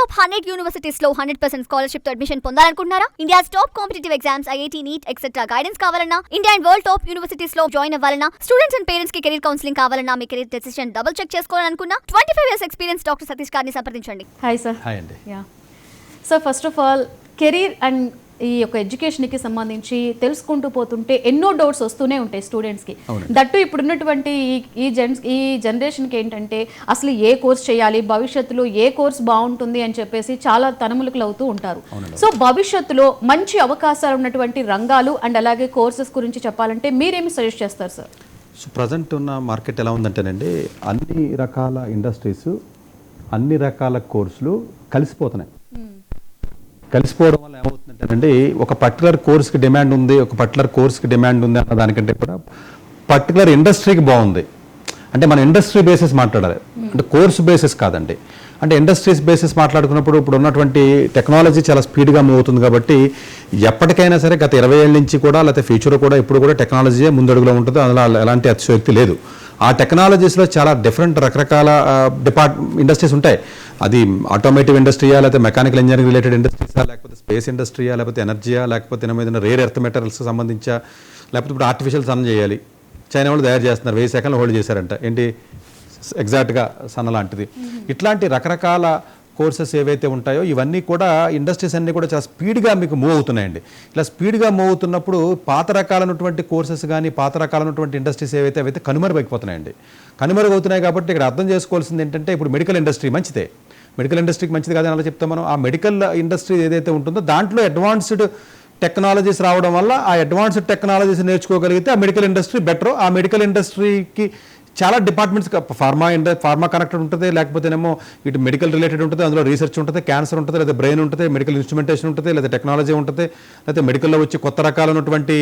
Top 100 universities లో 100% scholarship తో admission పొందాలనుకుంటున్నారా? India's top competitive exams, IIT, NEET, etc. guidance కావాలన్నా, India and world top universities లో join అవ్వాలన్నా, students and parents కి career counselling కావాలన్నా, మీ కెరీర్ డెసిషన్ డబుల్ చెక్ చేసుకోవాలనుకున్నా 25 years experience డాక్టర్ సతీష్ గారిని సంప్రదించండి. Hi sir. హాయ్ అండి. So first of all career and ఈ యొక్క ఎడ్యుకేషన్కి సంబంధించి తెలుసుకుంటూ పోతుంటే ఎన్నో డౌట్స్ వస్తూనే ఉంటాయి స్టూడెంట్స్కి. దట్టు ఇప్పుడున్నటువంటి ఈ జనరేషన్కి ఏంటంటే అసలు ఏ కోర్స్ చేయాలి, భవిష్యత్తులో ఏ కోర్స్ బాగుంటుంది అని చెప్పేసి చాలా తనములకులు అవుతూ ఉంటారు. సో భవిష్యత్తులో మంచి అవకాశాలు ఉన్నటువంటి రంగాలు అండ్ అలాగే కోర్సెస్ గురించి చెప్పాలంటే మీరేమి సజెస్ట్ చేస్తారు సార్? సో ప్రజెంట్ ఉన్న మార్కెట్ ఎలా ఉందంటేనండి, అన్ని రకాల ఇండస్ట్రీస్, అన్ని రకాల కోర్సులు కలిసిపోతున్నాయి. కలిసిపోవడం వల్ల ఏమవుతుందంటేనండి, ఒక పర్టికులర్ కోర్స్కి డిమాండ్ ఉంది, ఒక పర్టికులర్ కోర్స్కి డిమాండ్ ఉంది అన్న దానికంటే కూడా పర్టికులర్ ఇండస్ట్రీకి బాగుంది. అంటే మన ఇండస్ట్రీ బేసిస్ మాట్లాడాలి, అంటే కోర్స్ బేసిస్ కాదండి. అంటే ఇండస్ట్రీస్ బేసిస్ మాట్లాడుకున్నప్పుడు ఇప్పుడు ఉన్నటువంటి టెక్నాలజీ చాలా స్పీడ్గా మూవ్ అవుతుంది కాబట్టి ఎప్పటికైనా సరే గత 20 ఏళ్ళ నుంచి కూడా లేకపోతే ఫ్యూచర్ కూడా ఇప్పుడు కూడా టెక్నాలజీయే ముందడుగులో ఉంటుంది. అందులో ఎలాంటి అతిశయోక్తి లేదు. ఆ టెక్నాలజీస్లో చాలా డిఫరెంట్ రకరకాల ఇండస్ట్రీస్ ఉంటాయి. అది ఆటోమేటివ్ ఇండస్ట్రీయా, లేకపోతే మెకానికల్ ఇంజనీరింగ్ రిలేటెడ్ ఇండస్ట్రీసా, లేకపోతే స్పేస్ ఇండస్ట్రీయా, లేకపోతే ఎనర్జీయా, లేకపోతే ఏదైనా రేర్ ఎర్త్ మెటీరియల్స్ సంబంధించా, లేకపోతే ఇప్పుడు ఆర్టిఫిషియల్ సన్ చేయాలి. చైనా వాళ్ళు తయారు చేస్తున్నారు, 1000 సెకండ్లు హోల్డ్ చేశారంట. ఏంటి ఎగ్జాక్ట్గా సన్న లాంటిది. ఇట్లాంటి రకరకాల కోర్సెస్ ఏవైతే ఉంటాయో ఇవన్నీ కూడా ఇండస్ట్రీస్ అన్నీ కూడా చాలా స్పీడ్గా మీకు మూవ్ అవుతున్నాయండి. ఇలా స్పీడ్గా మూవ్ అవుతున్నప్పుడు పాత రకాలైనటువంటి కోర్సెస్ కానీ పాత రకాలైనటువంటి ఇండస్ట్రీస్ ఏవైతే అవైతే కనుమరుగైపోతున్నాయండి. కనుమరుగవుతున్నాయి కాబట్టి ఇక్కడ అర్థం చేసుకోవాల్సింది ఏంటంటే, ఇప్పుడు మెడికల్ ఇండస్ట్రీ మంచిదే, మెడికల్ ఇండస్ట్రీకి మంచిది కాదని అలా చెప్తాం మనం. ఆ మెడికల్ ఇండస్ట్రీ ఏదైతే ఉంటుందో దాంట్లో అడ్వాన్స్డ్ టెక్నాలజీస్ రావడం వల్ల ఆ అడ్వాన్స్డ్ టెక్నాలజీస్ నేర్చుకోగలిగితే ఆ మెడికల్ ఇండస్ట్రీ బెటర్. ఆ మెడికల్ ఇండస్ట్రీకి చాలా డిపార్ట్మెంట్స్, ఫార్మా కనెక్టెడ్ ఉంటుంది, లేకపోతేనేమో ఇటు మెడికల్ రిలేటెడ్ ఉంటుంది, అందులో రీసెర్చ్ ఉంటుంది, క్యాన్సర్ ఉంటుంది, లేదా బ్రెయిన్ ఉంటుంది, మెడికల్ ఇన్స్ట్రుమెంటేషన్ ఉంటుంది, లేదా టెక్నాలజీ ఉంటుంది, లేకపోతే మెడికల్లో వచ్చి కొత్త రకాలైనటువంటి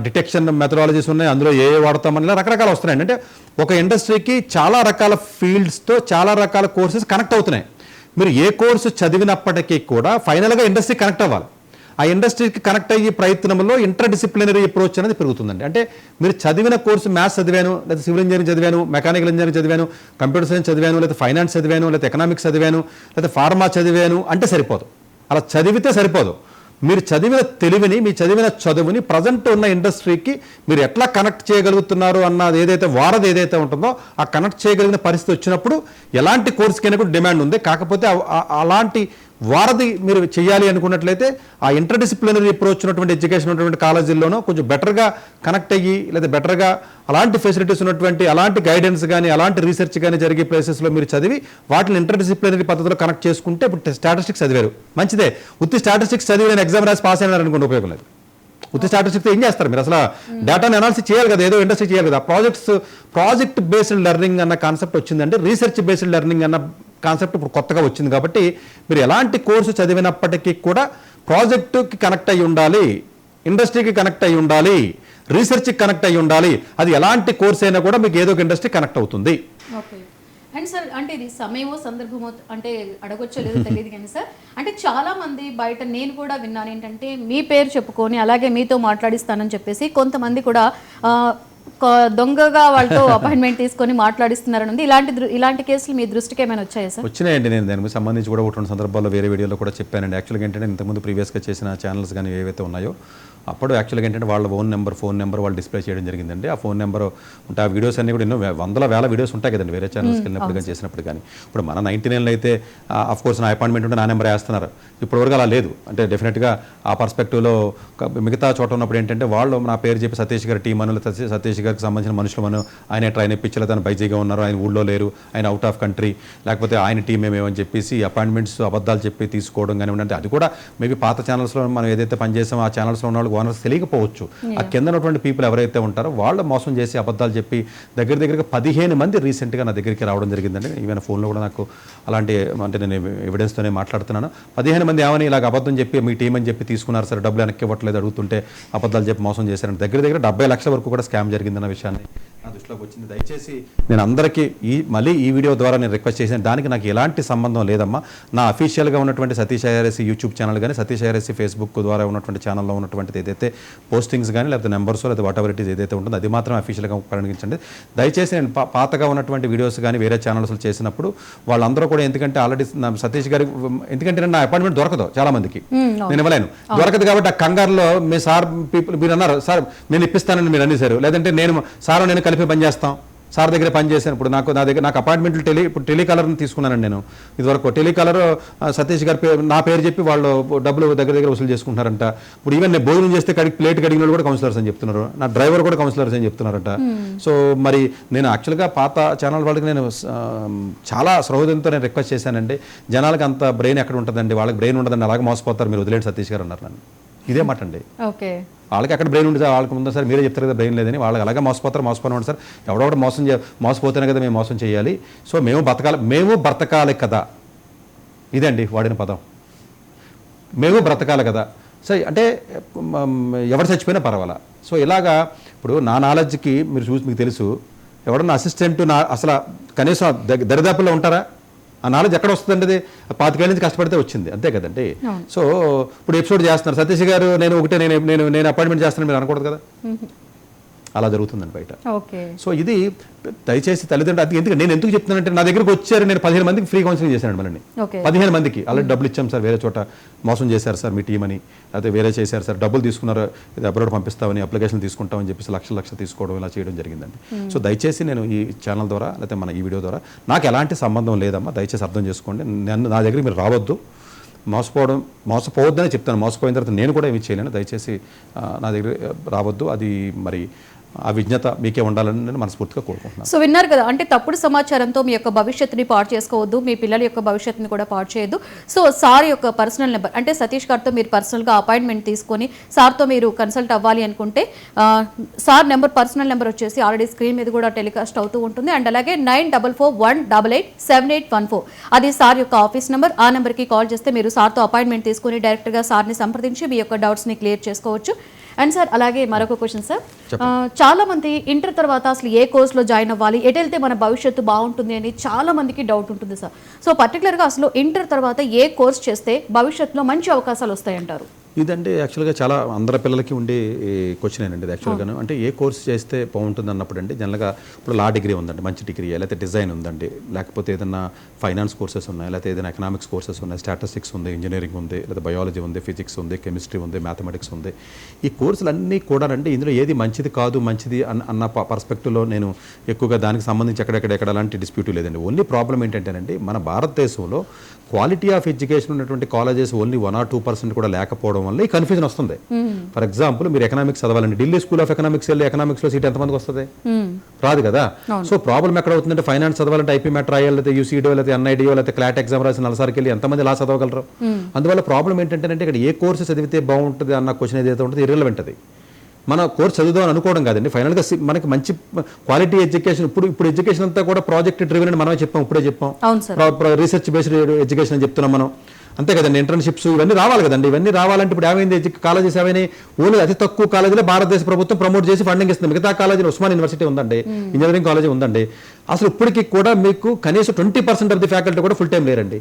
డిటెక్షన్ మెథడాలజీస్ ఉన్నాయి, అందులో ఏ వాడతామని ఇలా రకరకాలు వస్తున్నాయండి. అంటే ఒక ఇండస్ట్రీకి చాలా రకాల ఫీల్డ్స్తో చాలా రకాల కోర్సెస్ కనెక్ట్ అవుతున్నాయి. మీరు ఏ కోర్సు చదివినప్పటికీ కూడా ఫైనల్గా ఇండస్ట్రీ కనెక్ట్ అవ్వాలి. ఆ ఇండస్ట్రీకి కనెక్ట్ అయ్యే ప్రయత్నంలో ఇంటర్ డిసిప్లినరీ అప్రోచ్ అనేది పెరుగుతుందండి. అంటే మీరు చదివిన కోర్సు మ్యాథ్స్ చదివాను, లేదా సివిల్ ఇంజనీరింగ్ చదివాను, మెకానికల్ ఇంజనీరింగ్ చదివాను, కంప్యూటర్ సైన్స్ చదివాను, లేదా ఫైనాన్స్ చదివాను, లేదా ఎకనామిక్స్ చదివాను, లేదా ఫార్మా చదివాను అంటే సరిపోదు. అలా చదివితే సరిపోదు. మీరు చదివిన తెలివిని, మీ చదివిన చదువుని ప్రజెంట్ ఉన్న ఇండస్ట్రీకి మీరు ఎట్లా కనెక్ట్ చేయగలుగుతున్నారు అన్నది ఏదైతే ఉంటుందో ఆ కనెక్ట్ చేయగలిగిన పరిస్థితి వచ్చినప్పుడు ఎలాంటి కోర్సుకైనా కూడా డిమాండ్ ఉంది. కాకపోతే అలాంటి వారధి మీరు చేయాలి అనుకున్నట్లయితే ఆ ఇంటర్ డిసిప్లినరీ అప్రోచ్ ఉన్నటువంటి ఎడ్యుకేషన్ ఉన్నటువంటి కాలేజీల్లోనూ కొంచెం బెటర్గా కనెక్ట్ అయ్యి, లేదా బెటర్గా అలాంటి ఫెసిలిటీస్ ఉన్నటువంటి, అలాంటి గైడెన్స్ కానీ అలాంటి రీసెర్చ్ కానీ జరిగే ప్లేసెస్లో మీరు చదివి వాటిని ఇంటర్ డిసిప్లినరీ పద్ధతిలో కనెక్ట్ చేసుకుంటే, ఇప్పుడు స్టాటిస్టిక్స్ చదివారు మంచిదే, ఉత్తి స్టాటిస్టిక్స్ చదివి నేను ఎగ్జామ్ రాసి పాస్ అయినారు అనుకోండి, ఉపయోగం లేదు. ఉత్తి స్టాటిస్టిక్స్ ఏం చేస్తారు మీరు? అసలు డేటాని అనాలిసిస్ చేయాలి కదా, ఏదో ఇండస్ట్రీ చేయాలి కదా. ప్రాజెక్ట్ బేస్డ్ లెర్నింగ్ అన్న కాన్సెప్ట్ వచ్చిందంటే, రీసెర్చ్ బేస్డ్ లెర్నింగ్ అన్న కాన్సెప్ట్ ఇప్పుడు కొత్తగా వచ్చింది. కాబట్టి మీరు ఎలాంటి కోర్సు చదివినప్పటికీ కూడా ప్రాజెక్టుకి కనెక్ట్ అయ్యి ఉండాలి, ఇండస్ట్రీకి కనెక్ట్ అయ్యి ఉండాలి, రీసెర్చ్కి కనెక్ట్ అయ్యి ఉండాలి. అది ఎలాంటి కోర్స్ అయినా కూడా మీకు ఏదో ఒక ఇండస్ట్రీ కనెక్ట్ అవుతుంది. అండ్ సార్, అంటే ఇది సమయమో సందర్భమో అంటే అడగొచ్చో లేదో తెలియదు కానీ సార్, అంటే చాలా మంది బయట నేను కూడా విన్నాను ఏంటంటే, మీ పేరు చెప్పుకొని అలాగే మీతో మాట్లాడిస్తానని చెప్పేసి కొంతమంది కూడా దొంగగా వాళ్ళతో అపాయింట్మెంట్ తీసుకొని మాట్లాడిస్తున్నారని ఉంది. ఇలాంటి కేసులు మీ దృష్టికి ఏమైనా వచ్చాయా సార్? వచ్చినాయండి. నేను దానికి సంబంధించి కూడా ఒకటి సందర్భాల్లో వేరే వీడియోలో కూడా చెప్పానండి. యాక్చువల్గా ఏంటంటే, ఇంతకుముందు ప్రీవియస్గా చేసిన ఛానల్స్ కానీ ఏవైతే ఉన్నాయో అప్పుడు యాక్చువల్గా ఏంటంటే వాళ్ళ ఫోన్ నెంబర్ వాళ్ళు డిస్ప్లే చేయడం జరిగిందండి. ఆ ఫోన్ నెంబర్ ఉంటే ఆ వీడియోస్ అన్నీ కూడా ఎన్నో వేల వీడియోస్ ఉంటాయి కదండి వేరే ఛానల్స్కి వెళ్ళినప్పుడు కానీ చేసినప్పుడు కానీ. ఇప్పుడు మన 99లో అయితే కోర్స్ నా అపాయింట్మెంట్ ఉంటే నా నెంబర్ వేస్తున్నారు. ఇప్పటివరకు అలా లేదు. అంటే డెఫినెట్గా ఆ పర్స్పెక్టివ్లో మిగతా చోట ఉన్నప్పుడు ఏంటంటే వాళ్ళు నా పేరు చెప్పి సతీష్ గారి టీం అను, సతీష్ గారికి సంబంధించిన మనుషులు ఆయన ట్రైన్ ఇప్పించలే, తను బైజీగా ఉన్నారు, ఆయన ఊళ్ళో లేరు, ఆయన అవుట్ ఆఫ్ కంట్రీ, లేకపోతే ఆయన టీం ఏమేమని చెప్పేసి అపాయింట్మెంట్స్ అబద్ధాలు చెప్పి తీసుకోవడం కానివ్వండి. అంటే అది కూడా మేబీ పాత ఛానల్స్లో మనం ఏదైతే పనిచేసామో ఆ ఛానల్స్లో ఉన్న వాళ్ళకి ఓనర్స్ తెలియకపోవచ్చు. ఆ కింద ఉన్నటువంటి పీపుల్ ఎవరైతే ఉంటారో వాళ్ళు మోసం చేసి అబద్ధాలు చెప్పి దగ్గరగా 15 మంది రీసెంట్గా నా దగ్గరికి రావడం జరిగిందండి. ఈవెన్ ఫోన్లో కూడా నాకు అలాంటి, అంటే నేను ఎవిడెన్స్తోనే మాట్లాడుతున్నాను. 15 మంది ఏమని ఇలాగ అబద్ధం చెప్పి మీ టీం అని చెప్పి తీసుకున్నారు సార్, డబ్బులు వెనక్కి ఇవ్వట్లేదు అడుగుతుంటే అబద్ధాలు చెప్పి మోసం చేశారంటే దగ్గర 70 లక్షల వరకు కూడా స్కామ్ జరిగిందన్న విషయాన్ని నా దృష్టిలోకి వచ్చింది. దయచేసి నేను అందరికీ మళ్ళీ ఈ వీడియో ద్వారా నేను రిక్వెస్ట్ చేసిన దానికి నాకు ఎలాంటి సంబంధం లేదమ్మా. నా అఫీషియల్గా ఉన్నటువంటి సతీష్ ఐఆర్ఎస్సీ యూట్యూబ్ ఛానల్ కానీ సతీష్ ఐఆర్ఎస్సీ ఫేస్బుక్ ద్వారా ఉన్నటువంటి ఛానల్లో ఉన్నటువంటిది ఏదైతే పోస్టింగ్స్ కానీ లేకపోతే నెంబర్స్ లేకపోతే వాట్ ఎవర్ ఇట్ ఈస్ ఏదైతే ఉంటుందో అది మాత్రం అఫీషియల్గా పరిగణించండి. దయచేసి నేను పాతగా ఉన్నటువంటి వీడియోస్ కానీ వేరే ఛానల్స్లో చేసినప్పుడు వాళ్ళందరూ కూడా ఎందుకంటే ఆల్రెడీ సతీష్ గారి ఎందుకంటే నా అపాయింట్మెంట్ దొరకదు చాలా మందికి, నేను ఇవ్వలేను దొరకదు కాబట్టి ఆ కంగారులో మీ సార్ పీపుల్ మీరు అన్నారు సార్ నేను ఇప్పిస్తానని మీరు అనేసారు, లేదంటే నేను కలిపి పని చేస్తాం సార్ దగ్గర పని చేశాను. ఇప్పుడు నాకు అపాయింట్మెంట్లు ఇప్పుడు టెలికాలర్ని తీసుకున్నానండి నేను ఇదివరకు. టెలికాలర్ సతీష్ గారి నా పేరు చెప్పి వాళ్ళు డబ్బులు దగ్గర వసూలు చేసుకుంటున్నారంట. ఇప్పుడు ఈవెన్ నేను భోజనం చేస్తే ప్లేట్ కడిగిన వాళ్ళు కూడా కౌన్సిలర్స్ అని చెప్తున్నారు, నా డ్రైవర్ కూడా కౌన్సిలర్స్ అని చెప్తున్నారట. సో మరి నేను యాక్చువల్గా పాత ఛానల్ వాళ్ళకి నేను చాలా సౌహృదంతో నేను రిక్వెస్ట్ చేశానండి, జనాలకు అంత బ్రెయిన్ ఎక్కడ ఉంటుందండి, వాళ్ళకి బ్రెయిన్ ఉండదండి, అలాగే మోసపోతారు, మీరు వదిలేండి సతీష్ గారు అన్నారు నన్ను. ఇదే మాట అండి. ఓకే, వాళ్ళకి అక్కడ బ్రెయిన్ ఉంటుంది, వాళ్ళకి ముందు సార్ మీరే చెప్తారు కదా బ్రెయిన్ లేదని, వాళ్ళకి అలాగే మోసపోతారు సార్, ఎవడొకటి మోసపోతేనే కదా మేము మోసం చేయాలి, సో మేము బ్రతకాలి కదా, ఇదండి వాడిన పదం, మేము బ్రతకాలి కదా. సో అంటే ఎవరు చచ్చిపోయినా పర్వాలా. సో ఇలాగా ఇప్పుడు నా నాలెడ్జ్కి మీకు తెలుసు, ఎవడన్నా అసిస్టెంట్ అసలు కనీసం దరిదాపుల్లో ఉంటారా? ఆ నాలెడ్జ్ ఎక్కడ వస్తుందండి? అది 25 ఏళ్ళ నుంచి కష్టపడితే వచ్చింది, అంతే కదండి. సో ఇప్పుడు ఎపిసోడ్ చేస్తున్నారు సతీష్ గారు, నేను అపాయింట్మెంట్ చేస్తాను మీరు అనకూడదు కదా, అలా జరుగుతుందండి బయట. సో ఇది దయచేసి తల్లిదండ్రులు అది ఎందుకంటే నేను ఎందుకు చెప్తున్నానంటే నా దగ్గరకు వచ్చారు, నేను 15 మందికి ఫ్రీ కౌన్సిలింగ్ చేశాను మళ్ళీ 15 మందికి ఆల్రెడీ డబ్బులు ఇచ్చాం సార్, వేరే చోట మోసం చేశారు సార్ మీ టీం అని, అయితే వేరే చేశారు సార్, డబ్బులు తీసుకున్నారు అబ్రాడ్ పంపిస్తామని అప్లికేషన్ తీసుకుంటామని చెప్పేసి లక్షలు తీసుకోవడం ఇలా చేయడం జరిగిందండి. సో దయచేసి నేను ఈ ఛానల్ ద్వారా లేకపోతే మన ఈ వీడియో ద్వారా నాకు ఎలాంటి సంబంధం లేదమ్మా, దయచేసి అర్థం చేసుకోండి. నా దగ్గరికి మీరు రావద్దు, మోసపోవద్దనే చెప్తాను, మోసపోయిన తర్వాత నేను కూడా ఏమి చేయలేను, దయచేసి నా దగ్గర రావద్దు. అది మరి ఆ విజ్ఞత మీకే ఉండాలని నేను మనస్ఫూర్తిగా కోరుకుంటున్నాను. సో విన్నారు కదా, అంటే తప్పుడు సమాచారంతో మీ యొక్క భవిష్యత్తుని పాడు చేసుకోవద్దు, మీ పిల్లల యొక్క భవిష్యత్తుని కూడా పాడు చేయొద్దు. సో సార్ యొక్క పర్సనల్ నెంబర్ అంటే సతీష్ గారితో మీరు పర్సనల్గా అపాయింట్మెంట్ తీసుకొని సార్తో మీరు కన్సల్ట్ అవ్వాలి అనుకుంటే సార్ నెంబర్ పర్సనల్ నెంబర్ వచ్చేసి ఆల్రెడీ స్క్రీన్ మీద కూడా టెలికాస్ట్ అవుతూ ఉంటుంది. అండ్ అలాగే 9441887814 అది సార్ యొక్క ఆఫీస్ నెంబర్. ఆ నెంబర్కి కాల్ చేస్తే మీరు సార్తో అపాయింట్మెంట్ తీసుకొని డైరెక్ట్గా సార్ని సంప్రదించి మీ యొక్క డౌట్స్ని క్లియర్ చేసుకోవచ్చు. అండ్ సార్ అలాగే మరొక క్వశ్చన్ సార్, చాలా మంది ఇంటర్ తర్వాత అసలు ఏ కోర్సులో జాయిన్ అవ్వాలి, ఎటు వెళ్తే మన భవిష్యత్తు బాగుంటుంది అని చాలా మందికి డౌట్ ఉంటుంది సార్. సో పర్టికులర్గా అసలు ఇంటర్ తర్వాత ఏ కోర్స్ చేస్తే భవిష్యత్తులో మంచి అవకాశాలు వస్తాయంటారు? ఇదంటే యాక్చువల్గా చాలా అందరి పిల్లలకి ఉండే క్వశ్చన్ అండి ఇది యాక్చువల్గాను. అంటే ఏ కోర్స్ చేస్తే బాగుంటుంది అన్నప్పుడు అండి జనరల్గా ఇప్పుడు లా డిగ్రీ ఉందండి, మంచి డిగ్రీ, లేకపోతే డిజైన్ ఉందండి, లేకపోతే ఏదైనా ఫైనాన్స్ కోర్సెస్ ఉన్నాయి, లేకపోతే ఏదైనా ఎకనామిక్స్ కోర్సెస్ ఉన్నాయి, స్టాటిస్టిక్స్ ఉంది, ఇంజనీరింగ్ ఉంది, లేదా బయాలజీ ఉంది, ఫిజిక్స్ ఉంది, కెమిస్ట్రీ ఉంది, మ్యాథమెటిక్స్ ఉంది. ఈ కోర్సులు అన్నీ కూడా అండి ఇందులో ఏది మంచిది కాదు మంచిది అన్న పర్స్పెక్టివ్లో నేను ఎక్కువగా దానికి సంబంధించి ఎక్కడ అలాంటి డిస్ప్యూట్ లేదండి. ఓన్లీ ప్రాబ్లం ఏంటంటేనండి మన భారతదేశంలో క్వాలిటీ ఆఫ్ ఎడ్యుకేషన్ ఉన్నటువంటి కాలేజెస్ ఓన్లీ 1 or 2% కూడా లేకపోవడం వల్ల ఈ కన్ఫ్యూజన్ వస్తుంది. ఫర్ ఎగ్జాంపుల్ మీరు ఎకనామిక్స్ చదవాలండి, ఢిల్లీ స్కూల్ ఆఫ్ ఎకనామిక్స్ వెళ్ళి ఎకనామిక్స్లో సీట్ ఎంతమందికి వస్తుంది? రాదు కదా. సో ప్రాబ్లం ఎక్కడ అవుతుందంటే ఫైనాన్స్ చదవాలంటే ఐపీ మెట్ రాయాలి, లేకపోతే యూసీడీఓ, లేకపోతే ఎన్ఐడిఓ, లేకపోతే క్లాట్ ఎగ్జామ్ రాసి నలసారికి వెళ్ళి ఎంతమంది లా చదవగలరు? అందువల్ల ప్రాబ్లం ఏంటంటే ఇక్కడ ఏ కోర్సు చదివితే బాగుంటుంది అన్న క్వశ్చన్ ఏదైతే ఉంటుంది ఇర్రెలవెంట్. అది మన కోర్స్ చదువుదాం అనుకోవడం కాదండి, ఫైనల్గా మనకి మంచి క్వాలిటీ ఎడ్యుకేషన్. ఇప్పుడు ఎడ్యుకేషన్ అంతా కూడా ప్రాజెక్ట్ డ్రివెన్ అని మనమే చెప్పాం, ఇప్పుడే చెప్పాం, రీసెర్చ్ బేస్డ్ ఎడ్యుకేషన్ అని చెప్తున్నాం మనం, అంతే కదండి. ఇంటర్న్షిప్స్ ఇవన్నీ రావాలి కదండి. ఇవన్నీ రావాలంటే ఇప్పుడు ఏమైంది, కాలేజెస్ ఏమైనా ఓన్లీ అతి తక్కువ కాలేజీలో భారతదేశ ప్రభుత్వం ప్రమోట్ చేసి ఫండింగ్ ఇస్తుంది. మిగతా కాలేజీలో ఉస్మాన్ యూనివర్సిటీ ఉందండి, ఇంజనీరింగ్ కాలేజీ ఉందండి, అసలు ఇప్పటికీ కూడా మీకు కనీసం 20% ఆఫ్ ది ఫ్యాకల్టీ కూడా ఫుల్ టైం లేరండి.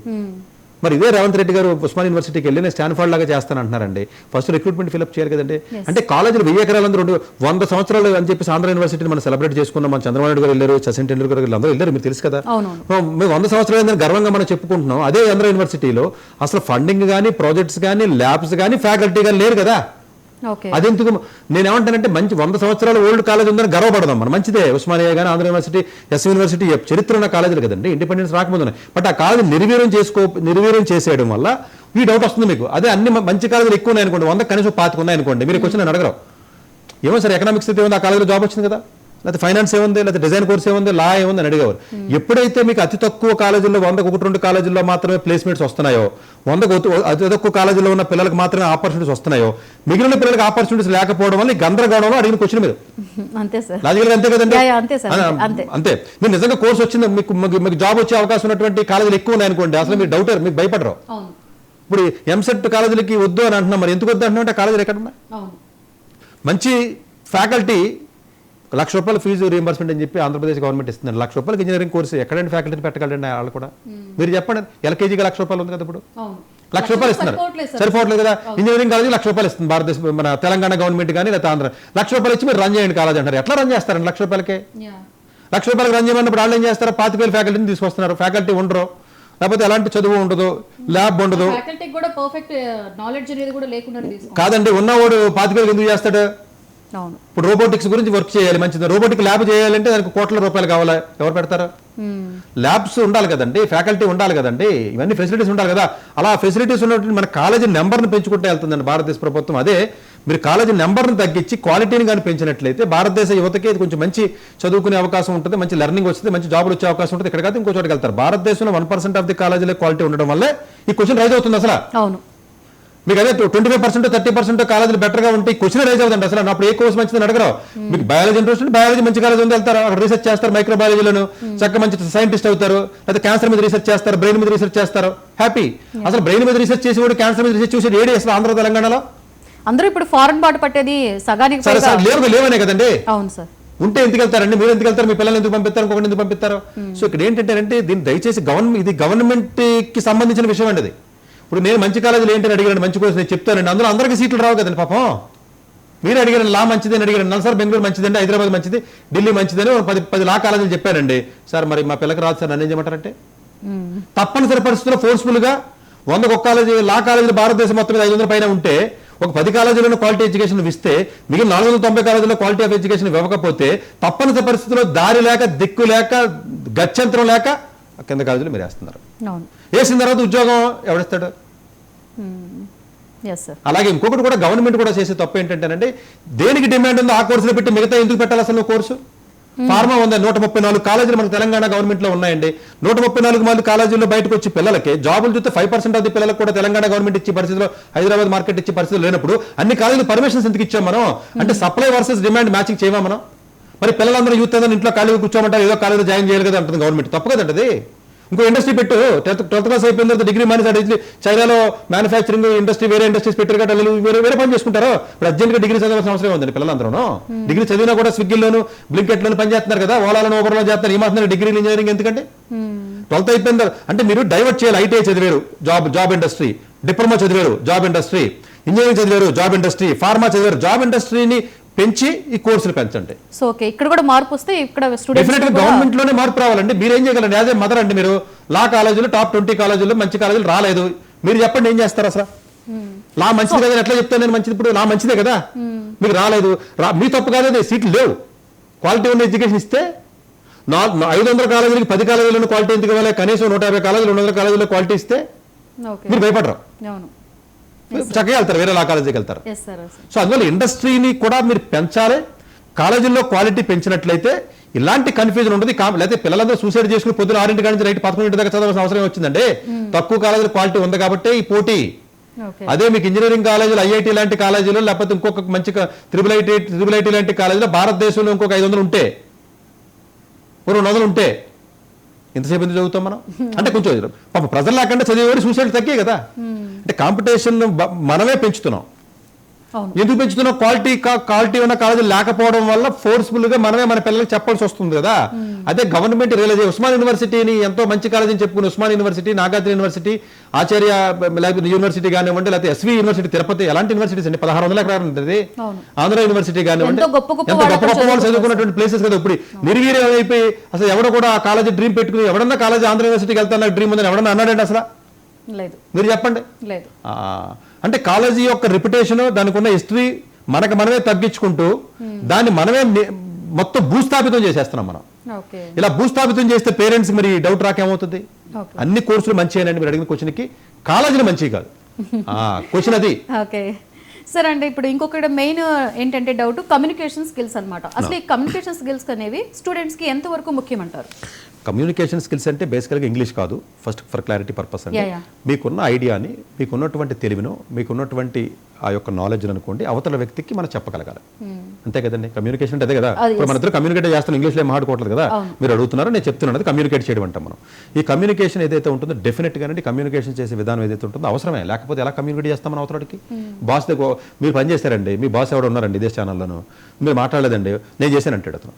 మరి ఇదే రేవంత్ రెడ్డి గారు ఉస్మాన్ యూనివర్సిటీకి వెళ్ళి నేను స్టాన్ఫర్డ్ లాగా చేస్తానంటున్నారండి. ఫస్ట్ రిక్రూట్మెంట్ ఫిల్అప్ చేయాలి కదండి. అంటే కాలేజీలు 1000 ఎకరాలందరూ 100 సంవత్సరాలు అని చెప్పి ఆంధ్ర యూనివర్సిటీని మనం సెలబ్రేట్ చేసుకున్నాం. మన చంద్రబాబు నాయుడు గారు వెళ్ళారు, సచిన్ టెండూల్కర్ గారు అందరూ వెళ్ళారు, మీరు తెలుసు కదా. మేము 100 సంవత్సరాలు గర్వంగా మనం చెప్పుకుంటున్నాం. అదే ఆంధ్ర యూనివర్సిటీలో అసలు ఫండింగ్ కానీ, ప్రాజెక్ట్స్ కానీ, ల్యాబ్స్ కానీ, ఫ్యాకల్టీ కానీ లేరు కదా. అదెందుకు నేనేమంటానంటే మంచి 100 సంవత్సరాలు ఓల్డ్ కాలేజ్ ఉందని గర్వపడదాం మనం, మంచిదే. ఉస్మానియా కానీ, ఆంధ్ర యూనివర్సిటీ, ఎస్ యూనివర్సిటీ చరిత్ర ఉన్న కాలేజీలు కదండి, ఇండిపెండెన్స్ రాకముందు. బట్ ఆ కాలేజీ నిర్వీర్యం చేసేయడం వల్ల ఈ డౌట్ వస్తుంది మీకు. అదే అన్ని మంచి కాలేజీలు ఎక్కువ ఉన్నాయి అనుకోండి, 100 కనీసం 25 ఉన్నాయి అనుకోండి, మీరు వచ్చి నేను అడగరు ఏమో సార్ ఎకనామిక్స్ అయితే ఉంది, ఆ కాలేజీలో జాబ్ వచ్చింది కదా, లేకపోతే ఫైనాన్స్ ఏముంది, లేకపోతే డిజైన్ కోర్స్ ఏముంది, లా ఏముంది అని అడిగేవారు. ఎప్పుడైతే మీకు అతి తక్కువ కాలేజీల్లో 100-2 కాలేజీల్లో మాత్రమే ప్లేస్మెంట్స్ వస్తున్నాయో, 100 అతి తక్కువ కాలేజీలో ఉన్న పిల్లలకు మాత్రమే ఆపర్చునిటీస్ వస్తున్నాయో, మిగిలిన పిల్లలకు ఆపర్చునిటీస్ లేకపోవడం వల్ల ఈ గందరగోళంలో అడిగిన క్వశ్చన్ మీరు లాజికల్ అంతే కదండి. అంతే. మీరు నిజంగా కోర్స్ వచ్చింది, మీకు జాబ్ వచ్చే అవకాశం ఉన్నటువంటి కాలేజీలు ఎక్కువ ఉన్నాయి అనుకోండి, అసలు మీరు డౌటర్, మీకు భయపడరు. ఇప్పుడు ఎంసెట్ కాలేజీలకి వద్దు అని అంటున్నాం, మరి ఎందుకు వద్దు అంటున్నా, కాలేజీలు ఎక్కడ ఉన్నాయి? మంచి ఫ్యాకల్టీ రూపాయలు ఫీజు రీఎంబర్స్మెంట్ అని చెప్పి ఆంధ్రప్రదేశ్ గవర్నమెంట్ ఇస్తుంది. రూపాయలకి ఇంజనీరింగ్ కోర్సు ఎక్కడంటే ఫ్యాకల్టీని పెట్టగలండి వాళ్ళు కూడా. మీరు చెప్పండి, ఎల్కేజీకి రూపాయలు ఉంది కదా ఇప్పుడు, రూపాయలు ఇస్తున్నారు, సరిపోవట్లేదు కదా. ఇంజనీరింగ్ కాలేజీ రూపాయలు ఇస్తుంది భారతదేశం, మన తెలంగాణ గవర్నమెంట్ కానీ లేదా ఆంధ్ర. రూపాయలు ఇచ్చి మీరు రన్ చేయండి కాలేజ్ అంటారు. ఎట్లా రన్ చేస్తారండి రూపాయలకి? రూపాయలకి రన్ చేయమన్నప్పుడు వాళ్ళు ఏం చేస్తారు, 25,000 ఫ్యాకల్టీని తీసుకొస్తున్నారు. ఫ్యాకల్టీ ఉండరు, లేకపోతే ఎలాంటి చదువు ఉండదు, ల్యాబ్ ఉండదు. కాదండి, ఉన్నవాడు 25,000 ఎందుకు చేస్తాడు? ఇప్పుడు రోబోటిక్స్ గురించి వర్క్ చేయాలి, మంచిది. రోబోటిక్ ల్యాబ్ చేయాలంటే దానికి కోట్ల రూపాయలు కావాలి, ఎవరు పెడతారు? ల్యాబ్స్ ఉండాలి కదండి, ఫ్యాకల్టీ ఉండాలి కదండి, ఇవన్నీ ఫెసిలిటీస్ ఉండాలి కదా. అలా ఫెసిలిటీస్ ఉన్నటువంటి మన కాలేజీ నెంబర్ని పెంచుకుంటే వెళ్తుందండి భారతదేశ ప్రభుత్వం. అదే మీరు కాలేజీ నెంబర్ని తగ్గించి క్వాలిటీని కానీ పెంచినట్లయితే భారతదేశ యువతకి కొంచెం మంచి చదువుకునే అవకాశం ఉంటుంది, మంచి లెర్నింగ్ వస్తుంది, మంచి జాబులు వచ్చే అవకాశం ఉంటుంది. ఇక్కడ కాదు ఇంకో చోటుకి వెళ్తారు. భారతదేశంలో 1% ఆఫ్ ది కాలేజీలో క్వాలిటీ ఉండడం వల్లే ఈ క్వశ్చన్ రైజ్ అవుతుంది అసలు. అవును, మీకు అదే 25% 30% కాలేజీలు బెటర్ గా ఉంటే క్వశ్చన్ రైజ్ అవుతుంది అసలు. అప్పుడు ఏ కోర్స్ మంచిదని అడగరు. మీకు బయాలజీ ఇంట్రెస్ట్ ఉంటే బయాలజీ మంచి కాలేజ్ ఉంది వెళ్తారు, అక్కడ రీసెర్చ్ చేస్తారు, మైక్రోబయాలజీలోను చక్కగా మంచి సైంటిస్ట్ అవుతారు, లేదా క్యాన్సర్ మీద రీసెర్చ్ చేస్తారు, బ్రెయిన్ మీద రీసెర్చ్ చేస్తారు, హ్యాపీ. అసలు బ్రెయిన్ మీద రీసెర్చ్ చేసేవాడు క్యాన్సర్ మీద రీసెర్చ్ చేసేది ఏడి అసలు ఆంధ్ర తెలంగాణలో? అందరూ ఇప్పుడు ఫారెన్ బాట పట్టేది సగానికి లేవనే కదండి. అవును సార్, ఉంటే ఎందుకు వెళ్తారండి? మీరు ఎందుకు వెళ్తారు? మీ పిల్లలు ఎందుకు పంపిస్తారు? ఇంకొకటి ఎందుకు పంపిస్తారు? సో ఇక్కడ ఏంటంటే దీన్ని దయచేసి ఇది గవర్నమెంట్ కి సంబంధించిన విషయం అండి. అది ఇప్పుడు నేను మంచి కాలేజీలు ఏంటని అడిగాను, మంచి కోర్సు నేను చెప్తానండి, అందులో అందరికీ సీట్లు రావు కదండి పాపం. మీరు అడిగారు లా మంచిది అని అడిగారు, నల్ సార్ బెంగళూరు మంచిదండి, హైదరాబాద్ మంచిది, ఢిల్లీ మంచిదని 10 లా కాలేజీలు చెప్పానండి. సార్ మరి మా పిల్లకి రాదు సార్, నన్ను ఏం చేయమంటారంటే తప్పనిసరి పరిస్థితుల్లో ఫోర్స్ఫుల్ గా 100 కాలేజీ లా కాలేజీలు భారతదేశం మొత్తం మీద 500 పైన ఉంటే ఒక 10 కాలేజీలను క్వాలిటీ ఎడ్యుకేషన్ ఇస్తే మిగిలిన 490 కాలేజీలో క్వాలిటీ ఆఫ్ ఎడ్యుకేషన్ ఇవ్వకపోతే తప్పనిసరి పరిస్థితుల్లో దారి లేక, దిక్కు లేక, గత్యంతరం లేక కింద కాలేజీలు మీరు వేస్తున్నారు. వేసిన తర్వాత ఉద్యోగం ఎవడిస్తాడు? అలాగే ఇంకొకటి కూడా గవర్నమెంట్ కూడా చేసే తప్పు ఏంటంటేనండి, దేనికి డిమాండ్ ఉందో ఆ కోర్సులో పెట్టి మిగతా ఎందుకు పెట్టాలి అసలు కోర్సు? ఫార్మా ఉంది, 134 కాలేజీలు మన తెలంగాణ గవర్నమెంట్ లో ఉన్నాయండి. 134 మంది కాలేజీల్లో బయటకు వచ్చి పిల్లలకి జాబులు చూస్తే 5% ఆఫ్ ది పిల్లలకు కూడా తెలంగాణ గవర్నమెంట్ ఇచ్చే పరిస్థితిలో, హైదరాబాద్ మార్కెట్ ఇచ్చే పరిస్థితులు లేనప్పుడు అన్ని కాలేజీలు పర్మిషన్స్ ఎందుకు ఇచ్చాం మనం? అంటే సప్లై వర్సెస్ డిమాండ్ మ్యాచింగ్ చేయమా మనం? మరి పిల్లలందరూ యూత్ ఏదైనా ఇంట్లో ఖాళీగా కూర్చోమంటారు, ఏదో కాలేజీలో జాయిన్ చేయాలి కదా అంటుంది గవర్నమెంట్. తప్పు కదండి అది. ఇంకో ఇండస్ట్రీ పెట్టు, 12th క్లాస్ అయిపోయిన తర్వాత డిగ్రీ మానేసి చైనాలో మ్యానుఫ్యాక్చరింగ్ ఇండస్ట్రీ, వేరే ఇండస్ట్రీస్ పెట్టారు కదా, వేరే పని చేసుకుంటారు. ఇప్పుడు అర్జెంట్గా డిగ్రీ చదవాల్సిన అవసరం ఉందండి పిల్లలందరూ. డిగ్రీ చదివినా కూడా స్విగ్గీలోను, బ్లింకెట్లోను పని చేస్తున్నారు కదా, ఓలాలను, ఓబర్లో చేస్తున్నారు. ఈ మాత్రం డిగ్రీ ఇంజనీరింగ్ ఎందుకంటే 12th అయిపోయింది అంటే మీరు డైవర్ట్ చేయాలి. ఐటీఐ చదివారు, జాబ్ ఇండస్ట్రీ, డిప్లొమా చదివారు, జాబ్ ఇండస్ట్రీ, ఇంజనీరింగ్ చదివారు, జాబ్ ఇండస్ట్రీ, ఫార్మా చదివారు, జాబ్ ఇండస్ట్రీని పెంచి ఈ కోర్సులు పెంచండి. సో ఓకే, ఇక్కడ కూడా మార్పు వస్తే ఇక్కడ డెఫినెట్గా గవర్నమెంట్ లోనే మార్పు రావాలండి. మీరు ఏం చేయగలండి? యాజ్ ఏ మదర్ అండి, మీరు లా కాలేజీలు టాప్ 20 కాలేజీలు మంచి కాలేజీలు రాలేదు, మీరు చెప్పండి ఏం చేస్తారు అసలు? లా మంచిది కదా ఎట్లా చెప్తాను నేను? మంచిది ఇప్పుడు లా మంచిదే కదా, మీకు రాలేదు, మీ తప్పు కాలేదు, సీట్లు లేవు. క్వాలిటీ ఉన్న ఎడ్యుకేషన్ ఇస్తే 500 కాలేజీలకి 10 కాలేజీలను క్వాలిటీ ఎందుకు ఇవ్వాలి? కనీసం 150 కాలేజీలు 200 కాలేజీలో క్వాలిటీ ఇస్తే మీరు భయపడరు, చక్కగా వెళ్తారు, వేరే లా కాలేజీకి వెళ్తారు. సో అందువల్ల ఇండస్ట్రీని కూడా మీరు పెంచాలి. కాలేజీల్లో క్వాలిటీ పెంచినట్లయితే ఇలాంటి కన్ఫ్యూజన్ ఉంటుంది. లేకపోతే పిల్లలందరూ సూసైడ్ చేసుకుని పొద్దున 6 నుంచి నైట్ 11 దాకా చదవాల్సిన అవసరం వచ్చిందండి. తక్కువ కాలేజీలో క్వాలిటీ ఉంది కాబట్టి ఈ పోటీ. అదే మీకు ఇంజనీరింగ్ కాలేజీలు, ఐఐటీ లాంటి కాలేజీలు, లేకపోతే ఇంకొక మంచి ట్రిపుల్ ఐటీ లాంటి కాలేజీలో భారతదేశంలో ఇంకొక 500 ఉంటే, 200 ఉంటే ఎంతసేపు ఎందుకు చదువుతాం మనం? అంటే కొంచెం పాప ప్రజలు లేకుండా చదివేవాడు సూసైడ్ తగ్గే కదా. అంటే కాంపిటీషన్ మనమే పెంచుతున్నాం. ఎందుకు పెంచుతున్నాం? క్వాలిటీ ఉన్న కాలేజీలు లేకపోవడం వల్ల ఫోర్స్ఫుల్ గా మనమే మన పిల్లలకు చెప్పాల్సి వస్తుంది కదా. అదే గవర్నమెంట్ రియలైజ్ ఉస్మాన్ యూనివర్సిటీని ఎంతో మంచి కాలేజ్ అని చెప్పుకుని ఉస్మాన్ యూనివర్సిటీ, నాగార్జున యూనివర్సిటీ, ఆచార్య యూనివర్సిటీ కానివ్వండి, లేకపోతే ఎస్వి యూనివర్సిటీ తిరుపతి, ఎలాంటి యూనివర్సిటీస్ అండి? 1600 ఎకరాలు ఉంటుంది. ఆంధ్ర యూనివర్సిటీ కానివ్వండి, ఎంత గొప్ప గొప్ప వాళ్ళు చదువుకున్నటువంటి ప్లేసెస్ కదా. ఇప్పుడు నిర్వీర్యం అయిపోయి అసలు ఎవడో కూడా ఆ కాలేజీ డ్రీమ్ పెట్టుకుని ఎవడన్నా కాలేజీ ఆంధ్ర యూనివర్సిటీకి వెళ్తాను డ్రీమ్ ఉందని ఎవడన్నా అన్నాడండి అసలు? లేదు. మీరు చెప్పండి. లేదు. అంటే కాలేజీ యొక్క రిప్యుటేషన్, దానికి ఉన్న హిస్టరీ మనమే తగ్గించుకుంటూ దాన్ని మనమే మొత్తం భూస్థాపితం చేసేస్తున్నాం మనం. ఇలా భూస్థాపితం చేస్తే పేరెంట్స్ మరి డౌట్ రాకేమవుతుంది? అన్ని కోర్సులు మంచి అని మీరు అడిగిన క్వశ్చన్కి కాలేజీలు మంచి కాదు క్వశ్చన్ అది. ఓకే సార్, అంటే ఇప్పుడు ఇంకొకటి మెయిన్ ఏంటంటే డౌట్ కమ్యూనికేషన్ స్కిల్స్ అనమాట. అసలు ఈ కమ్యూనికేషన్ స్కిల్స్ అనేవి స్టూడెంట్స్ కి ఎంత వరకు ముఖ్యం అంటారు? కమ్యూనికేషన్ స్కిల్స్ అంటే బేసికల్గా ఇంగ్లీష్ కాదు, ఫస్ట్ ఫర్ క్లారిటీ పర్పస్ అంటే Yeah, yeah. మీకున్న ఐడియాని, మీకున్నటువంటి తెలివిను, మీకున్నటువంటి ఆ యొక్క నాలెడ్జ్ అనుకోండి అవతల వ్యక్తికి మనం చెప్పగలగాలి. అంతే కదండి, కమ్యూనికేషన్ అంటే అదే కదా. ఇప్పుడు మన ఇద్దరు కమ్యూనికేట్ చేస్తాం, ఇంగ్లీష్లో ఏం మాట్లాడుకోవట్లేదు కదా, మీరు అడుగుతున్నారు నేను చెప్తున్నాను, అది కమ్యూనికేట్ చేయడం అంటాం మనం. ఈ కమ్యూనికేషన్ ఏదైతే ఉంటుందో డెఫినెట్గా అండి కమ్యూనికేషన్ చేసే విధానం ఏదైతే ఉంటుందో అవసరమే, లేకపోతే ఎలా కమ్యూనికేట్ చేస్తాం మన అవతలకి. బాస్ దగ్గర మీరు పని చేస్తారండి, మీ బాస్ ఎవరు ఉన్నారండి ఇదే ఛానల్లోనూ, మీరు మాట్లాడలేదండి, నేను చేశాను అంటాడు అతను.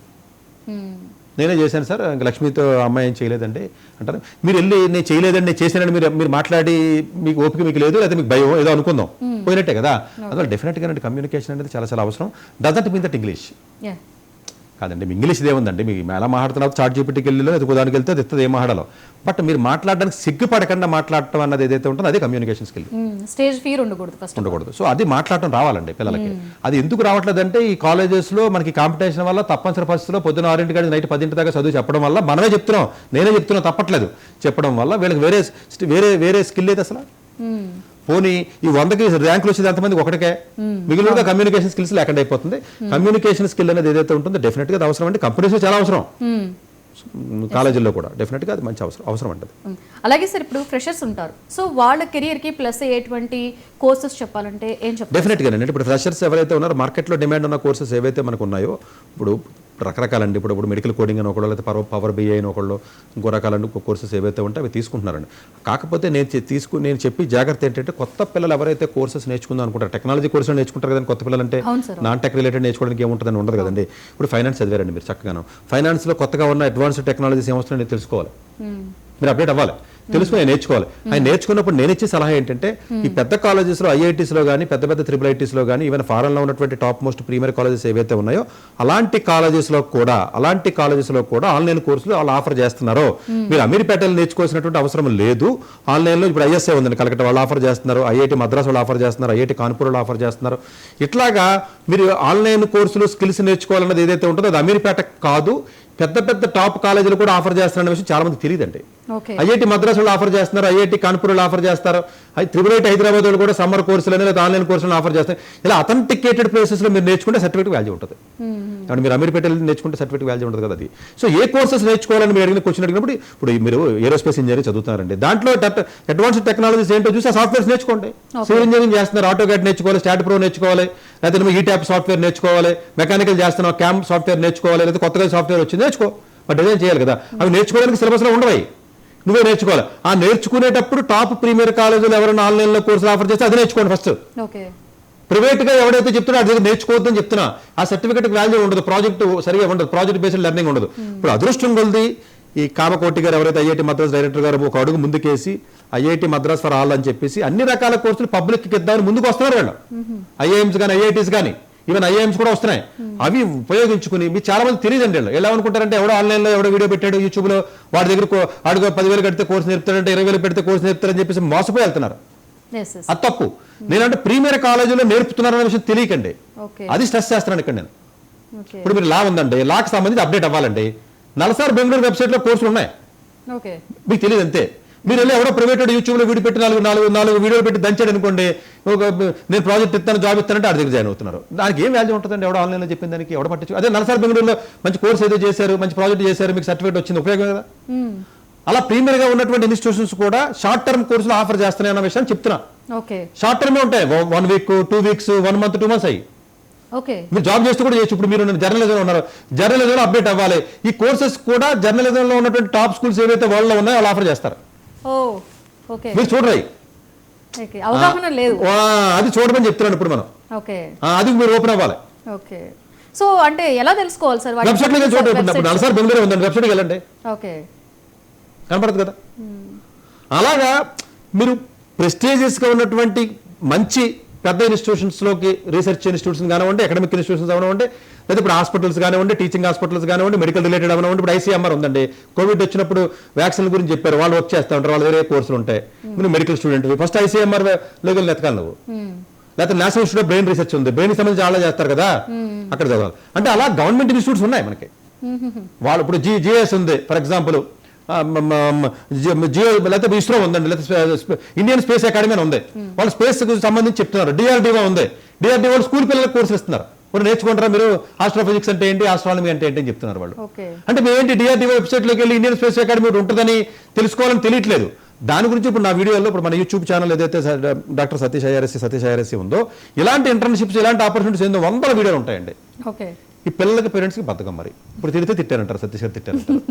నేనే చేశాను సార్, ఇంకా లక్ష్మితో అమ్మాయి ఏం చేయలేదండి అంటారు. మీరు వెళ్ళి నేను చేయలేదండి నేను చేశానండి మీరు మాట్లాడి మీకు ఓపిక మీకు లేదు, లేదా మీకు భయం ఏదో అనుకుందాం, పోయినట్టే కదా. అందువల్ల డెఫినెట్గా కమ్యూనికేషన్ అనేది చాలా చాలా అవసరం. డజంట్ మీన్ దట్ ఇంగ్లీష్ కాదండి, మీ ఇంగ్లీష్ ఇదేముందండి, మీకు ఎలా మాట్లాడుతున్నారు చాట్ జీపీటీకి వెళ్ళి లేదా దానికి వెళ్తే అది ఇస్తుంది ఏం మాట్లాడాలో, బట్ మీరు మాట్లాడడానికి సిగ్గుపడకుండా మాట్లాడటం అన్నది ఏదైతే ఉంటుందో అదే కమ్యూనికేషన్ స్కిల్. స్టేజ్ ఫియర్ ఉండకూడదు. సో అది మాట్లాడటం రావాలండి పిల్లలకి. అది ఎందుకు రావట్లేదంటే ఈ కాలేజెస్లో మనకి కాంపిటీషన్ వల్ల తప్పనిసరి పరిస్థితుల్లో పొద్దున 6 గంటల నైట్ 10 దాకా చదువు చెప్పడం వల్ల మనమే చెప్తున్నాం, నేనే చెప్తున్నా తప్పట్లేదు చెప్పడం వల్ల వీళ్ళకి వేరే స్కిల్ లేదు అసలు. పోనీ ఈ 100కి ర్యాంకులు వచ్చేది ఎంతమంది ఒకటికే, మిగిలిన కమ్యూనికేషన్ స్కిల్స్ లేకుండా అయిపోతుంది. కమ్యూనికేషన్ స్కిల్ అనేది ఏదైతే ఉంటుందో డెఫినెట్గా అది అవసరం అండి, కంపెనీస్లో చాలా అవసరం, కాలేజీల్లో కూడా డెఫినెట్గా అది మంచి అవసరం అంటది. అలాగే సార్ ఇప్పుడు ఫ్రెషర్స్ ఉంటారు, సో వాళ్ళ కెరియర్కి ప్లస్ అయ్యేటువంటి కోర్సెస్ చెప్పాలంటే ఏం చెప్తారు? డెఫినెట్గా అండి, ఇప్పుడు ఫ్రెషర్స్ ఎవరైతే ఉన్నారో మార్కెట్లో డిమాండ్ ఉన్న కోర్సెస్ ఏవైతే మనకు ఉన్నాయో ఇప్పుడు రకరకాలండి. ఇప్పుడు మెడికల్ కోడింగ్ అని ఒకళ్ళు, లేకపోతే పవర్ బిఐ అని ఒకళ్ళు, ఇంకో రకాలండి కోర్సెస్ ఏవైతే ఉంటే అవి తీసుకుంటున్నారండి. కాకపోతే నేను చెప్పి జాగ్రత్త ఏంటంటే కొత్త పిల్లలు ఎవరైతే కోర్సెస్ నేర్చుకుందాం అనుకుంటారు, టెక్నాలజీ కోర్సులు నేర్చుకుంటారు కదండి కొత్త పిల్లలు అంటే, నాన్ టెక్ రిలేటెడ్ నేర్చుకోవడానికి ఏముంటుందని ఉండదు కదండి. ఇప్పుడు ఫైనాన్స్ చదివారండి మీరు చక్కగాను, ఫైనాన్స్లో కొత్తగా ఉన్న అడ్వాన్స్డ్ టెక్నాలజీస్ ఏమొస్తున్నాయో నేను తెలుసుకోవాలి, మీరు అప్డేట్ అవ్వాలి, తెలుసుకుని నేర్చుకోవాలి. ఆయన నేర్చుకున్నప్పుడు నేను ఇచ్చే సలహా ఏంటంటే ఈ పెద్ద కాలేజెస్లో ఐఐటీస్లో కానీ పెద్ద IIITsలో కానీ ఈవెన్ ఫారెన్లో ఉన్నటువంటి టాప్ మోస్ట్ ప్రీమియర్ కాలేజెస్ ఏవైతే ఉన్నాయో అలాంటి కాలేజెస్లో కూడా ఆన్లైన్ కోర్సులు వాళ్ళు ఆఫర్ చేస్తున్నారో, మీరు అమీర్పేటలో నేర్చుకోవాల్సినటువంటి అవసరం లేదు. ఆన్లైన్లో ఇప్పుడు ఐఎస్ఏ ఉందండి కలకట్ట, వాళ్ళు ఆఫర్ చేస్తున్నారు, ఐఐటి మద్రాస్ వాళ్ళు ఆఫర్ చేస్తున్నారు, ఐఐటి కాన్పూర్ వాళ్ళు ఆఫర్ చేస్తున్నారు. ఇట్లాగా మీరు ఆన్లైన్ కోర్సులు స్కిల్స్ నేర్చుకోవాలన్నది ఏదైతే ఉంటుందో అది అమీర్పేట కాదు, పెద్ద టాప్ కాలేజీలు కూడా ఆఫర్ చేస్తున్న విషయం చాలా మంది తెలియదండి. ఐఐటి మద్రాస్ వాళ్ళు ఆఫర్ చేస్తున్నారు, ఐఐటి కాన్పూర్ వాళ్ళు ఆఫర్ చేస్తారు, IIIT హైదరాబాద్ వాళ్ళు కూడా సమ్మర్ కోర్సులు లేదా ఆన్లైన్ కోర్సులు ఆఫర్ చేస్తారు. ఇలా అథెంటికేటెడ్ ప్లేసెస్ లో మీరు నేర్చుకుంటే సర్టిఫికేట్ వాల్యూ ఉంటుంది. కాబట్టి మీరు అమీర్పేట నేర్చుకుంటే సర్టిఫికేట్ వాల్యూ ఉంటుంది కదా అది. సో ఏ కోర్సెస్ నేర్చుకోవాలని మీరు అడిగిన క్వశ్చన్ అడిగినప్పుడు ఇప్పుడు మీరు ఏరోస్పేస్ ఇంజనీరింగ్ చదువుతున్నారండి, దాంట్లో అడ్వాన్స్డ్ టెక్నాలజీస్ ఏంటో చూసి ఆ సాఫ్ట్వేర్స్ నేర్చుకోండి. సివిల్ ఇంజనీరింగ్ చేస్తున్నారు, ఆటోకాడ్ నేర్చుకోవాలి, స్టాట్ ప్రో నేర్చుకోవాలి, లేకపోతే ఈట్యాప్ సాఫ్ట్వేర్ నేర్చుకోవాలి, మెకానికల్ చేస్తున్నాం క్యామ్ సాఫ్ట్వేర్ నేర్చుకోవాలి, లేదా కొత్తగా సాఫ్ట్వేర్ వచ్చింది నేర్చుకో, బట్ డిజైన్ చేయాలి కదా. అవి నేర్చుకోవడానికి సిలబస్లో ఉండవు, నువ్వే నేర్చుకోవాలి. ఆ నేర్చుకునేటప్పుడు టాప్ ప్రీమియర్ కాలేజీలు ఎవరైనా ఆన్లైన్లో కోర్సులు ఆఫర్ చేస్తే అది నేర్చుకోండి ఫస్ట్. ప్రైవేట్గా ఎవడైతే చెప్తున్నా అది దగ్గర నేర్చుకోవద్దని చెప్తున్నా, ఆ సర్టిఫికేట్ వాల్యూ ఉండదు, ప్రాజెక్ట్ సరిగా ఉండదు, ప్రాజెక్ట్ బేస్డ్ లెర్నింగ్ ఉండదు. ఇప్పుడు అదృష్టం కొలది ఈ కామకోటి గారు ఎవరైతే ఐఐటి మద్రాస్ డైరెక్టర్ గారు ఒక అడుగు ముందుకేసి ఐఐటి మద్రాస్ ఫర్ ఆల్ అని చెప్పేసి అన్ని రకాల కోర్సులు పబ్లిక్కి ఇద్దామని ముందుకు వస్తున్నారు వాళ్ళు. ఐఐఎంస్ కానీ ఐఐటీస్ కానీ ఈవెన్ ఐఐఎంస్ కూడా వస్తున్నాయి. అవి ఉపయోగించుకుని మీకు చాలా మంది తెలియదండి. వాళ్ళు ఎలా అనుకుంటారంటే ఎవడో ఆన్లైన్లో ఎవడో వీడియో పెట్టాడు యూట్యూబ్లో, వాడి దగ్గర అడుగు 10,000 కడితే కోర్సు నేర్పుతాడంటే 20,000 పెడితే కోర్సు నేర్పుతారని చెప్పేసి మోసపోయి వెళ్తున్నారు. అది తప్పు. నేనంటే ప్రీమియర్ కాలేజీలో నేర్పుతున్నారనే విషయం తెలియకండి, అది స్ట్రెస్ చేస్తున్నాను ఇక్కడ నేను. ఇప్పుడు మీరు లా ఉందండి, లాకి సంబంధించి అప్డేట్ అవ్వాలండి, నల్సార్ బెంగళూరు వెబ్సైట్లో కోర్సులు ఉన్నాయి, మీకు తెలియదు అంతే. మీరు వెళ్ళి ఎవడో ప్రైవేట్ యూట్యూబ్లో వీడియో పెట్టి నాలుగు వీడియోలు పెట్టి దంచాడు అనుకోండి, నేను ప్రాజెక్ట్ ఇస్తాను జాబ్ ఇస్తానంటే ఆడి దగ్గర జాయిన్ అవుతున్నారు. దానికి ఏం వాల్యూ ఉంటుందండి? ఎవడో ఆన్లైన్లో చెప్పిన దానికి ఎవడ పట్టించు. అదే నల్సార్ బెంగళూరులో మంచి కోర్స్ ఏదో చేశారు, మంచి ప్రాజెక్ట్ చేశారు, మీకు సర్టిఫికేట్ వచ్చింది, ఉపయోగం కదా. అలా ప్రీమియర్గా ఉన్నటువంటి ఇన్స్టిట్యూషన్స్ కూడా షార్ట్ టర్మ్ కోర్సులు ఆఫర్ చేస్తున్నాయి అన్న విషయాన్ని చెప్తున్నా. షార్ట్ టర్మే ఉంటాయి, 1 వీక్ 2 వీక్స్ 1 మంత్ 2 మంత్స్ అయ్యి మీరు జాబ్ చేస్తూ కూడా చేయొచ్చు. ఇప్పుడు మీరు జర్నలిజంలో ఉన్నారు, జర్నలిజంలో అప్డేట్ అవ్వాలి. ఈ కోర్సెస్ కూడా జర్నలిజంలో ఉన్నటువంటి టాప్ స్కూల్స్ ఏవైతే వరల్డ్లో ఉన్నాయో వాళ్ళు ఆఫర్ చేస్తారు. మీరు చూడరు, అది చూడమని చెప్తున్నాను ఇప్పుడు మనం. అది మీరు ఓపెన్ అవ్వాలి. సో అంటే ఎలా తెలుసుకోవాలి సార్? వెబ్సైట్ లో చూడండి, నల్సార్ బెంగళూరు ఉందండి, వెబ్సైట్కి వెళ్ళండి, కనపడదు కదా. అలాగా మీరు ప్రెస్టీజియస్గా ఉన్నటువంటి మంచి పెద్ద ఇన్స్టిట్యూషన్స్లోకి, రీసెర్చ్ ఇన్స్టిట్యూట్స్ కానివ్వండి, అకాడమిక్ ఇన్స్టిట్యూషన్స్ కానివ్వండి, లేదా ఇప్పుడు హాస్పిటల్స్ కానివ్వండి, టీచింగ్ హాస్పిటల్స్ కానివ్వండి, మెడికల్ రిలేటెడ్ అవనివ్వండి. ఇప్పుడు ICMR ఉందండి, కోవిడ్ వచ్చినప్పుడు వ్యాక్సిన్ గురించి చెప్పారు, వాళ్ళు వర్క్ చేస్తూ ఉంటారు, వాళ్ళు వేరే కోర్సులు ఉంటాయి. మీరు మెడికల్ స్టూడెంట్ ఫస్ట్ ICMR లోకి వెతకాలి నువ్వు, లేకపోతే national institute of brain research ఉంది, బ్రెయిన్ సంబంధించి చాలా చేస్తారు కదా, అక్కడ చదవాలి. అంటే అలా గవర్నమెంట్ ఇన్స్టిట్యూట్స్ ఉన్నాయి మనకి. వాళ్ళు ఇప్పుడు GS ఉంది ఫర్ ఎగ్జాంపుల్, జియో, లేకపోతే ఇస్రో ఉందండి, లేకపోతే ఇండియన్ స్పేస్ అకాడమీ అని ఉంది, వాళ్ళు స్పేస్ సంబంధించి చెప్తున్నారు. DRDO ఉంది, DRDO వాళ్ళు స్కూల్ పిల్లలకు కోర్సులు ఇస్తున్నారు. మరి నేర్చుకుంటారా మీరు ఆస్ట్రోఫిజిక్స్ అంటే ఏంటి, ఆస్ట్రానమీ అంటే ఏంటి అని చెప్తున్నారు వాళ్ళు. ఓకే. అంటే మేమేంటి డిఆర్డీఓ వెబ్సైట్లోకి వెళ్ళి ఇండియన్ స్పేస్ అకాడమీ ఒకటి ఉంటుందని తెలుసుకోవాలని తెలియట్లేదు. దాని గురించి ఇప్పుడు నా వీడియోలో ఇప్పుడు మన యూట్యూబ్ ఛానల్ ఏదైతే డాక్టర్ సతీష్ ఐఆర్ఎస్సి ఉందో ఇలాంటి ఇంటర్న్షిప్స్ ఇలాంటి ఆపర్చునిటీస్ ఏందో 100 వీడియోలు ఉంటాయండి. ఓకే. ఈ పిల్లలకి పేరెంట్స్కి బతకం మరి ఇప్పుడు తిట్టారంటారు, సతీష్ గారు తిట్టారంటారు.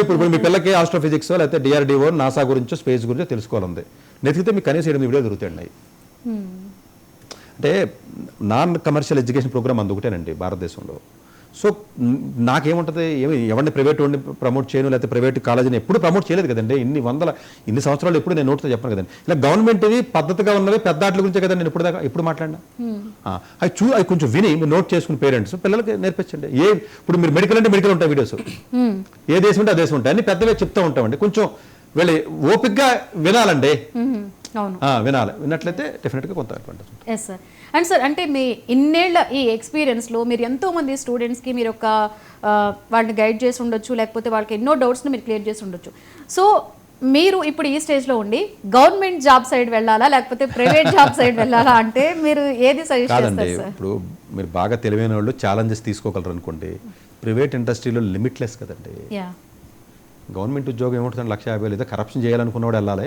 ఇప్పుడు మీ పిల్లకి ఆస్ట్రోఫిజిక్స్ లేకపోతే డిఆర్డీఓ నాసా గురించో స్పేస్ గురించో తెలుసుకోవాలంది నెతికితే మీకు కనీసం 8 వీడియోలు దొరుకుతాయండి. అంటే నాన్ కమర్షియల్ ఎడ్యుకేషన్ ప్రోగ్రామ్ అందుకుంటేనండి భారతదేశంలో. సో నాకేముంటుంది, ఎవరిని ప్రైవేట్ వాడిని ప్రమోట్ చేయను లేకపోతే ప్రైవేట్ కాలేజీని ఎప్పుడు ప్రమోట్ చేయలేదు కదండి. ఇన్ని సంవత్సరాలు ఎప్పుడు నేను నోట్తో చెప్పను కదండి. ఇలా గవర్నమెంట్ పద్ధతిగా ఉన్నవి పెద్ద ఆటల గురించే కదండి నేను ఇప్పుడు మాట్లాడినా. అవి కొంచెం విని మీరు నోట్ చేసుకుని పేరెంట్స్ పిల్లలకి నేర్పించండి. ఇప్పుడు మీరు మెడికల్ అంటే మెడికల్ ఉంటాయి వీడియోస్, ఏ దేశం ఉంటే ఆ దేశం ఉంటాయి, అన్ని పెద్దవే చెప్తూ ఉంటామండి. కొంచెం వీళ్ళు ఓపిక్గా వినాలండి. వినాలి, విన్నట్లయితే డెఫినెట్గా కొంత advantage. Yes sir. And sir అంటే మీ ఇన్నేళ్ల ఈ ఎక్స్పీరియన్స్లో మీరు ఎంతోమంది స్టూడెంట్స్కి మీరు ఒక వాళ్ళని గైడ్ చేసి ఉండొచ్చు, లేకపోతే వాళ్ళకి ఎన్నో డౌట్స్ని మీరు క్లియర్ చేసి ఉండొచ్చు. సో మీరు ఇప్పుడు ఈ స్టేజ్లో ఉండి గవర్నమెంట్ జాబ్ సైడ్ వెళ్ళాలా లేకపోతే ప్రైవేట్ జాబ్ సైడ్ వెళ్ళాలా అంటే మీరు ఏది సజెస్ట్ చేస్తారు సార్? ఇప్పుడు మీరు బాగా తెలివైన వాళ్ళు ఛాలెంజెస్ తీసుకోగలరు అనుకోండి. ప్రైవేట్ ఇండస్ట్రీలో లిమిట్లెస్ కదండి. గవర్నమెంట్ ఉద్యోగం ఏముంటుందండి, 1,50,000 ఏదో కరప్షన్ చేయాలనుకున్నవాడు వెళ్ళాలి,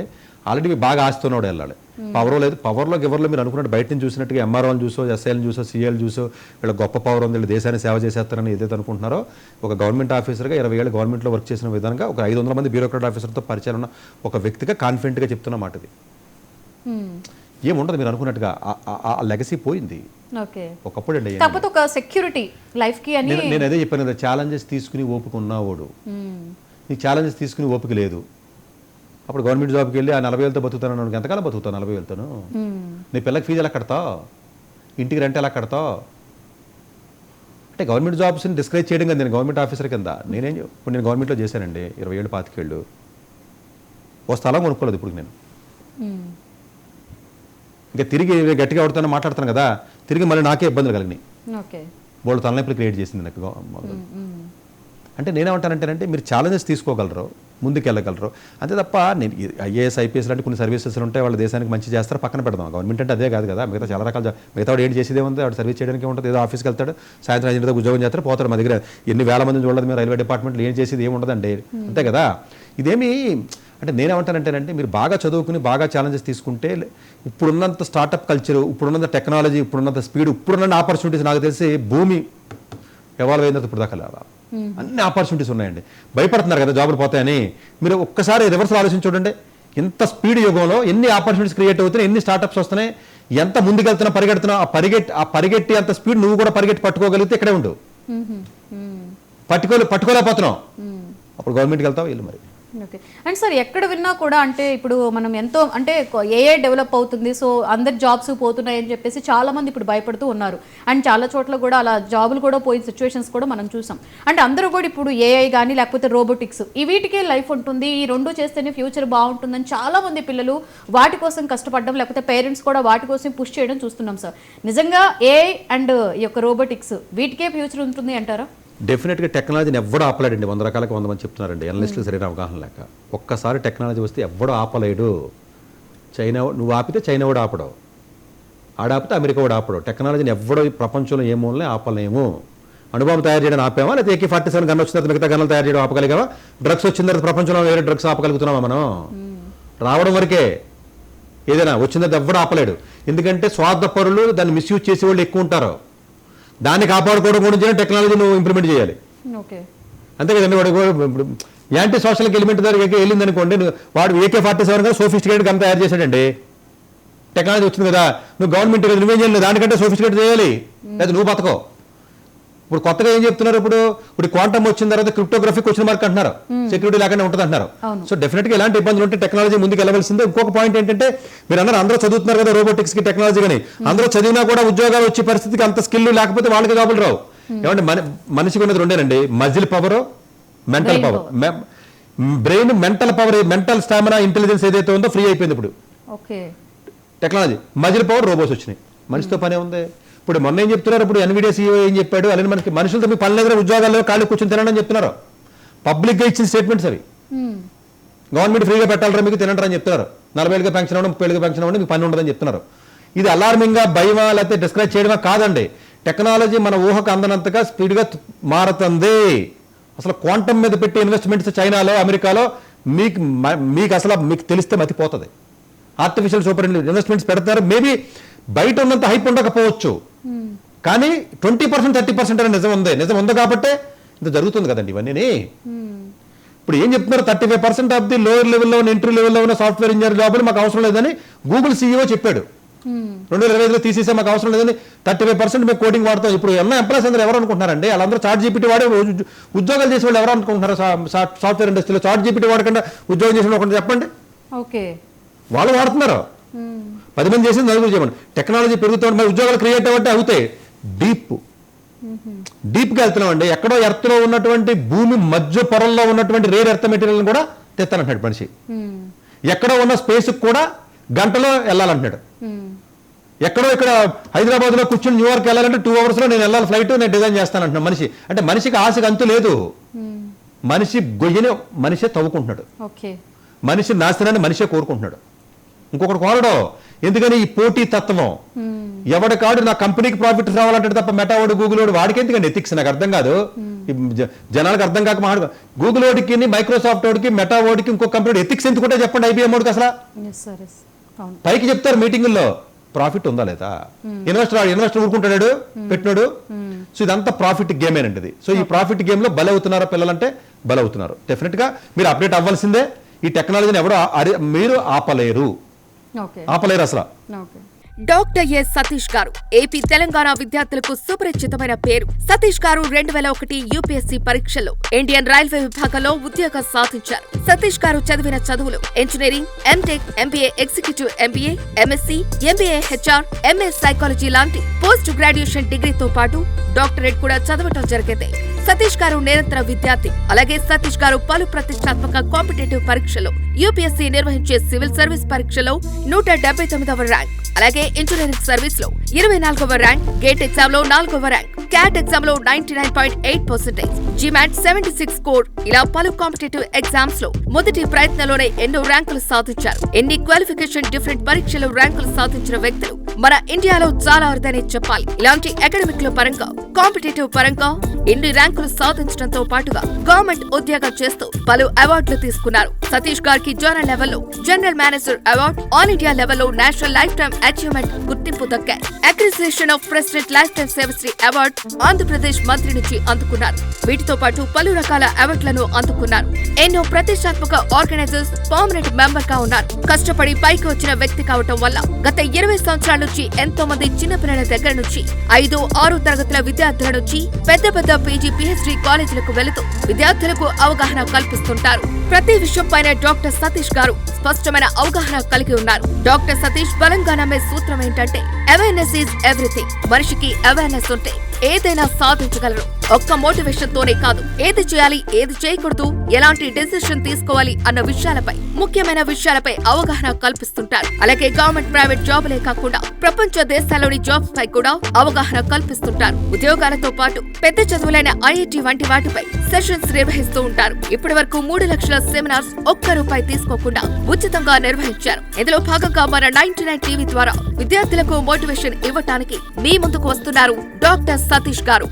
ఆల్రెడీ బాగా ఆస్తున్నవాడు వెళ్ళాలి. పవర్ లేదు, పవర్లో ఎవరిలో మీరు అనుకున్నట్టు బయట నుంచి చూసినట్టుగా ఎంఆర్ఓలు చూసో ఎస్ఐలు చూసో సీఏలు చూసో వీళ్ళ గొప్ప పవర్ ఉంది, వీళ్ళు దేశాన్ని సేవ చేసేస్తారని ఏదైతే అనుకుంటున్నారో, ఒక గవర్నమెంట్ ఆఫీసర్గా 20 ఏళ్ళు గవర్నమెంట్లో వర్క్ చేసిన విధంగా ఒక 500 మంది బ్యూరోక్రాట్ ఆఫీసర్తో పరిచయం ఉన్న ఒక వ్యక్తిగా కాన్ఫిడెంట్గా చెప్తున్న మాట ఇది. ఏముండదు మీరు అనుకున్నట్టుగా, ఆ లెగసీ పోయింది ఒకప్పుడు అండి. కాకపోతే ఒక సెక్యూరిటీ లైఫ్కి అని నేను అదే చెప్పాను కదా, ఛాలెంజెస్ తీసుకుని ఓపిక ఉన్నవాడు. నీకు ఛాలెంజెస్ తీసుకుని ఓపిక లేదు, అప్పుడు గవర్నమెంట్ జాబ్కి వెళ్ళి ఆ 40,000తో బతుకుతాను, ఎంతకాలం బతుకుతావు 40,000తోను? నీ పిల్లకి ఫీజు ఎలా కడతావు, ఇంటికి రెంట్ ఎలా కడతావు? అంటే గవర్నమెంట్ జాబ్స్ని డిస్కరేజ్ చేయడం కదా. నేను గవర్నమెంట్ ఆఫీసర్ కింద ఇప్పుడు నేను గవర్నమెంట్లో చేశానండి 20 ఏళ్ళు 25 ఏళ్ళు. ఓ స్థలం కొనుక్కోలేదు ఇప్పుడు నేను. ఇంకా తిరిగి గట్టిగా ఎవరితోనే మాట్లాడతాను కదా, తిరిగి మళ్ళీ నాకే ఇబ్బందులు కలిగినాయి. వాళ్ళు తలనొప్పులు క్రియేట్ చేసింది నాకు. అంటే నేనేమంటానంటేనంటే మీరు ఛాలెంజెస్ తీసుకోగలరు, ముందుకు వెళ్ళగలరు, అంతే తప్ప నేను ఐఏఎస్ ఐపీఎస్ లాంటి కొన్ని సర్వీసెస్ ఉంటాయి, వాళ్ళ దేశానికి మంచి చేస్తారు, పక్కన పెడదాం. గవర్నమెంట్ అంటే అదే కాదు కదా, మిగతా చాలా రకాల మిగతా వాడు ఏంటి చేసేదే ఉంది, వాడు సర్వీస్ చేయడానికి ఉంటుంది. ఏదో ఆఫీస్కి వెళ్తాడు, సాయంత్రం 5 గంటలకు ఉద్యోగం చేస్తారు, పోతాడు. మా దగ్గర ఎన్ని వేల మంది చూడలేదు మీరు రైల్వే డిపార్ట్మెంట్లో, ఏం చేసేది ఏమి ఉండదండి, అంతే కదా. ఇదేమి అంటే నేనేమంటానంటేనంటే మీరు బాగా చదువుకుని బాగా ఛాలెంజెస్ తీసుకుంటే ఇప్పుడున్నంత స్టార్టప్ కల్చర్, ఇప్పుడున్నంత టెక్నాలజీ, ఇప్పుడున్నంత స్పీడ్, ఇప్పుడున్న ఆపర్చునిటీస్ నాకు తెలిసి భూమి ఎవాల్వ్ అయిన ఇప్పుడు దాకా అన్ని ఆపర్చునిటీస్ ఉన్నాయండి. భయపడుతున్నారు కదా జాబులు పోతాయని. మీరు ఒక్కసారి రివర్స్ ఆలోచించి చూడండి, ఎంత స్పీడ్ యుగంలో ఎన్ని ఆపర్చునిటీస్ క్రియేట్ అవుతున్నాయి, ఎన్ని స్టార్టప్స్ వస్తున్నాయి, ఎంత ముందుకెళ్తున్నా పరిగెడుతున్నా. ఆ పరిగెట్టి అంత స్పీడ్ నువ్వు కూడా పరిగెట్టి పట్టుకోగలిగితే ఇక్కడే ఉండు. పట్టుకోలేకపోతున్నావు, అప్పుడు గవర్నమెంట్కి వెళ్తావు వీళ్ళు మరి. ఓకే. అండ్ సార్ ఎక్కడ విన్నా కూడా అంటే ఇప్పుడు మనం ఎంతో అంటే ఏఐ డెవలప్ అవుతుంది, సో అందరి జాబ్స్ పోతున్నాయి అని చెప్పేసి చాలా మంది ఇప్పుడు భయపడుతూ ఉన్నారు. అండ్ చాలా చోట్ల కూడా అలా జాబులు కూడా పోయిన సిచ్యువేషన్స్ కూడా మనం చూసాం. అంటే అందరూ కూడా ఇప్పుడు ఏఐ కానీ లేకపోతే రోబోటిక్స్ ఈ వీటికే లైఫ్ ఉంటుంది, ఈ రెండు చేస్తేనే ఫ్యూచర్ బాగుంటుందని చాలా మంది పిల్లలు వాటి కోసం కష్టపడడం, లేకపోతే పేరెంట్స్ కూడా వాటి కోసం పుష్ చేయడం చూస్తున్నాం సార్. నిజంగా ఏఐ అండ్ ఈ యొక్క రోబోటిక్స్ వీటికే ఫ్యూచర్ ఉంటుంది అంటారా? డెఫినెట్గా టెక్నాలజీని ఎవడో ఆపలేడండి. 100 రకాలకు 100 మంది చెప్తున్నారండి, అనలిస్టులు సరైన అవగాహన లేక. ఒక్కసారి టెక్నాలజీ వస్తే ఎవడో ఆపలేడు. చైనా నువ్వు ఆపితే చైనా వాడు ఆపడు, ఆడాపితే అమెరికా వాడు ఆపడు. టెక్నాలజీని ఎవడో ప్రపంచంలో ఏ మూలనే ఆపలేము. అణుబాంబు తయారు చేయడం ఆపామా, లేకపోతే AK-47 గన్ వచ్చిన తర్వాత మిగతా గన్నులు తయారు చేయడం ఆపగలిగామా? డ్రగ్స్ వచ్చిన తర్వాత ప్రపంచంలో వేరే డ్రగ్స్ ఆపగలుగుతున్నామా మనం? రావడం వరకే, ఏదైనా వచ్చిన తర్వాత ఎవడో ఆపలేడు. ఎందుకంటే స్వార్థపరులు దాన్ని మిస్యూజ్ చేసేవాళ్ళు ఎక్కువ ఉంటారు. దాన్ని కాపాడుకోవడం గురించి టెక్నాలజీ నువ్వు ఇంప్లిమెంట్ చేయాలి, అంతే కదండి. వాడు ఇప్పుడు యాంటీ సోషల్ ఎలిమెంట్ దగ్గరికి వెళ్ళింది అనుకోండి, వాడు AK-47 కదా సోఫిస్టికేటెడ్ గన్ తయారు చేశాడండి. టెక్నాలజీ వచ్చింది కదా, నువ్వు గవర్నమెంట్ నువ్వేం చేయలేదు, దానికంటే సోఫిస్టికేట్ చేయాలి, లేదా నువ్వు బతకో. ఇప్పుడు కొత్తగా ఏం చెప్తున్నారు, ఇప్పుడు క్వాంటమ్ వచ్చిన తర్వాత క్రిప్టోగ్రఫీకి వచ్చిన మార్క్ అంటున్నారు, సెక్యూరిటీ లేకుండా ఉంటుంది అంటున్నారు. సో డెఫినెట్గా ఎలాంటి ఇబ్బందులు ఉంటే టెక్నాలజీ ముందుకు వెళ్ళవలసిందే. ఇంకొక పాయింట్ ఏంటంటే మీరు అందరూ చదువుతున్నారు కదా రోబోటిక్స్ కి టెక్నాలజీ కానీ, అందరూ చదివినా కూడా ఉద్యోగాలు వచ్చే పరిస్థితికి అంత స్కిల్ లేకపోతే వాళ్ళకి జాబులు రావు. ఏమంటే మనిషికి ఉన్నది రెండేనండి, muscle power, mental power. Brain mental power, mental stamina, intelligence ఏదైతే ఉందో ఫ్రీ అయిపోయింది ఇప్పుడు టెక్నాలజీ. మజిల్ పవర్ రోబోట్స్ వచ్చినాయి, మనిషితో పనే ఉంది. ఇప్పుడు మొన్న ఏం చెప్తున్నారు, ఇప్పుడు NVIDIA CEO ఏం చెప్పాడు, అలాగే మనకి మనుషులతో మీ పని దగ్గర ఉద్యోగాల్లో ఖాళీ కూర్చొని తినడం అని చెప్తున్నారు. పబ్లిక్గా ఇచ్చిన స్టేట్మెంట్స్ అవి. గవర్నమెంట్ ఫ్రీగా పెట్టాలరా మీకు తినంటారు అని చెప్తున్నారు. 40 ఏళ్ళకి పెన్షన్ అవ్వడం, 30 ఏళ్ళకి పెన్షన్ అవ్వడం, మీకు పని ఉండదని చెప్తున్నారు. ఇది అలార్మింగ్గా భయమా లేకపోతే డిస్కరేజ్ చేయడమా కాదండి. టెక్నాలజీ మన ఊహకు అందనంతగా స్పీడ్గా మారుతుంది. అసలు క్వాంటమ్ మీద పెట్టే ఇన్వెస్ట్మెంట్స్ చైనాలో, అమెరికాలో మీకు అసలు మీకు తెలిస్తే మతిపోతుంది. ఆర్టిఫిషియల్ సూపర్ ఇన్వెస్ట్మెంట్స్ పెడతారు. మేబీ బయట ఉన్నంత హైప్ ఉండకపోవచ్చు, కానీ 20% 30% అనే నిజం ఉంది కాబట్టే ఇంత జరుగుతుంది కదండి ఇవన్నీ. ఇప్పుడు ఏం చెప్తున్నారు, 35% ఆఫ్ ది లోయర్ లెవెల్లో ఉన్న ఎంట్రీ లెవెల్లో ఉన్న సాఫ్ట్వేర్ ఇంజనీర్ జాబులు మాకు అవసరం లేదని గూగుల్ CEO చెప్పాడు. 2025లో తీసేసే మాకు అవసరం లేదని 35% మేము కోడింగ్ వాడతాం. ఇప్పుడు ఉన్న ఎంప్లాయీస్ అందరూ ఎవరు అనుకుంటున్నారండి? వాళ్ళందరూ ChatGPT వాడే ఉద్యోగాలు చేసే వాళ్ళు ఎవరు అనుకుంటున్నారు? సాఫ్ట్వేర్ ఇండస్ట్రీలో ChatGPT వాడకుండా ఉద్యోగం చేసిన ఒకటి చెప్పండి. ఓకే, వాళ్ళు వాడుతున్నారు. 10 మంది చేసింది నలుగురు చేయమని. టెక్నాలజీ పెరుగుతుంది, మరి ఉద్యోగాలు క్రియేట్ అవ్వంటే అవుతాయి. డీప్గా వెళ్తున్నామండి. ఎక్కడో ఎర్త్లో ఉన్నటువంటి భూమి మధ్య పొరల్లో ఉన్నటువంటి రేర్ ఎర్త్ మెటీరియల్ కూడా తెస్తానంటాడు మనిషి. ఎక్కడో ఉన్న స్పేస్కి కూడా గంటలో వెళ్ళాలంటున్నాడు. ఎక్కడో ఇక్కడ హైదరాబాద్లో కూర్చొని న్యూయార్క్ వెళ్ళాలంటే 2 అవర్స్లో నేను వెళ్ళాలి ఫ్లైట్, నేను డిజైన్ చేస్తానంటున్నాడు మనిషి. అంటే మనిషికి ఆశకు అంతు లేదు. మనిషి గొయ్యని మనిషే తవ్వుకుంటున్నాడు. మనిషి నాశనాన్ని మనిషే కోరుకుంటున్నాడు. ఇంకొకటి కోరడం ఎందుకని? ఈ పోటీ తత్వం. ఎవడికాడు నా కంపెనీకి ప్రాఫిట్ రావాలంటే తప్ప మెటా వాడు, గూగుల్ వాడు, వాడికి ఎందుకండి ఎథిక్స్? నాకు అర్థం కాదు. జనాలకు అర్థం కాక మాట్లాడు. గూగుల్ వాడికి, మైక్రోసాఫ్ట్ వాడికి, మెటా వాడికి, ఇంకో కంపెనీ ఎథిక్స్ ఎందుకుంటే చెప్పండి. IBM వాడికి అసలు పైకి చెప్తారు మీటింగుల్లో, ప్రాఫిట్ ఉందా లేదా? ఇన్వెస్టర్ ఊరుకుంటాడు, పెట్టినాడు. సో ఇదంతా ప్రాఫిట్ గేమేనండి. సో ఈ ప్రాఫిట్ గేమ్ లో బలవుతున్నారా పిల్లలంటే? బలవుతున్నారు. డెఫినెట్ గా మీరు అప్డేట్ అవ్వాల్సిందే. ఈ టెక్నాలజీని ఎవరు మీరు ఆపలేరు అసలు. డాక్టర్ ఎస్ సతీష్ గారు ఏపీ తెలంగాణ విద్యార్థులకు సుపరిచితమైన పేరు. సతీష్ గారు 2001 UPSC పరీక్షల్లో ఇండియన్ రైల్వే విభాగంలో ఉద్యోగం సాధించారు. సతీష్ గారు చదివిన చదువులు engineering, MTech, MBA executive MBA, MSc, MBA HR, MS psychology లాంటి పోస్ట్ గ్రాడ్యుయేషన్ డిగ్రీతో పాటు డాక్టరేట్ కూడా చదవటం జరిగింది. సతీష్ గారు నిరంతర విద్యార్థి. అలాగే సతీష్ గారు పలు ప్రతిష్టాత్మక కాంపిటేటివ్ పరీక్షల్లో UPSC నిర్వహించే సివిల్ సర్వీస్ పరీక్షలో 179వ ర్యాంక్, అలాగే ఇంజనీరింగ్ సర్వీస్ లో 24వ ర్యాంక్, గేట్ ఎగ్జామ్ లో 4వ ర్యాంక్, క్యాట్ ఎగ్జామ్ లో 99.8%, GMAT 76 స్కోర్, ఇలా పలు కాంపిటేటివ్ ఎగ్జామ్స్ లో మొదటి ప్రయత్నంలోనే ఎన్నో ర్యాంకులు సాధించారు. ఎన్ని క్వాలిఫికేషన్ డిఫరెంట్ పరీక్షలు ర్యాంకులు సాధించిన వ్యక్తులు మన ఇండియాలో చాలా అరుదనే చెప్పాలి. ఇలాంటి అకాడమిక్ లో పరంగా, కాంపిటేటివ్ పరంగా ఎన్ని ర్యాంకులు సాధించడంతో పాటుగా గవర్నమెంట్ ఉద్యోగం చేస్తూ పలు అవార్డులు తీసుకున్నారు. సతీష్ గారికి జోనల్ లెవెల్లో general manager award, all India లెవెల్లో నేషనల్ లైఫ్ టైమ్ అచీవ్మెంట్ గుర్తింపు దక్కాయి. అక్రిసియేషన్ of president lifetime Sevashri award Andhra Pradesh మంత్రి నుంచి అందుకున్నారు. వీటితో పాటు పలు రకాల అవార్డులను అందుకున్నారు. ఎన్నో ప్రతిష్టాత్మక ఆర్గనైజర్స్ పర్మనెంట్ మెంబర్ గా ఉన్నారు. కష్టపడి పైకి వచ్చిన వ్యక్తి కావటం వల్ల గత 20 సంవత్సరాల నుంచి ఎంతో మంది చిన్నపిల్లల దగ్గర నుంచి 5, 6 తరగతుల విద్యార్థుల నుంచి పెద్ద పెద్ద PG, PhD కాలేజీలకు వెళుతూ విద్యార్థులకు అవగాహన కల్పిస్తుంటారు. ప్రతి విషయం పైన డాక్టర్ సతీష్ గారు స్పష్టమైన అవగాహన కలిగి ఉన్నారు. డాక్టర్ సతీష్ బలంగా నమ్మే సూత్రం ఏంటంటే అవేర్నెస్ ఈజ్ ఎవ్రీథింగ్. మనిషికి అవేర్నెస్ ఉంటే ఏదైనా సాధించగలరు. ఒక్క మోటివేషన్ తోనే కాదు, ఏది చేయాలి, ఏది చేయకూడదు, ఎలాంటి డెసిషన్ తీసుకోవాలి అన్న విషయాలపై, ముఖ్యమైన విషయాలపై అవగాహన కల్పిస్తుంటారు. అలాగే గవర్నమెంట్, ప్రైవేట్ జాబులే కాకుండా ప్రపంచ దేశాల్లోని జాబ్స్ పై కూడా అవగాహన కల్పిస్తుంటారు. ఉద్యోగాలతో పాటు పెద్ద చదువులైన IIT వంటి వాటిపై సెషన్స్ నిర్వహిస్తూ ఉంటారు. ఇప్పటి వరకు 3 లక్షల సెమినార్స్ ₹1 తీసుకోకుండా ఉచితంగా నిర్వహించారు. ఇందులో భాగంగా మన 99 TV ద్వారా విద్యార్థులకు మోటివేషన్ ఇవ్వటానికి మీ ముందుకు వస్తున్నారు డాక్టర్ సతీష్ గారు.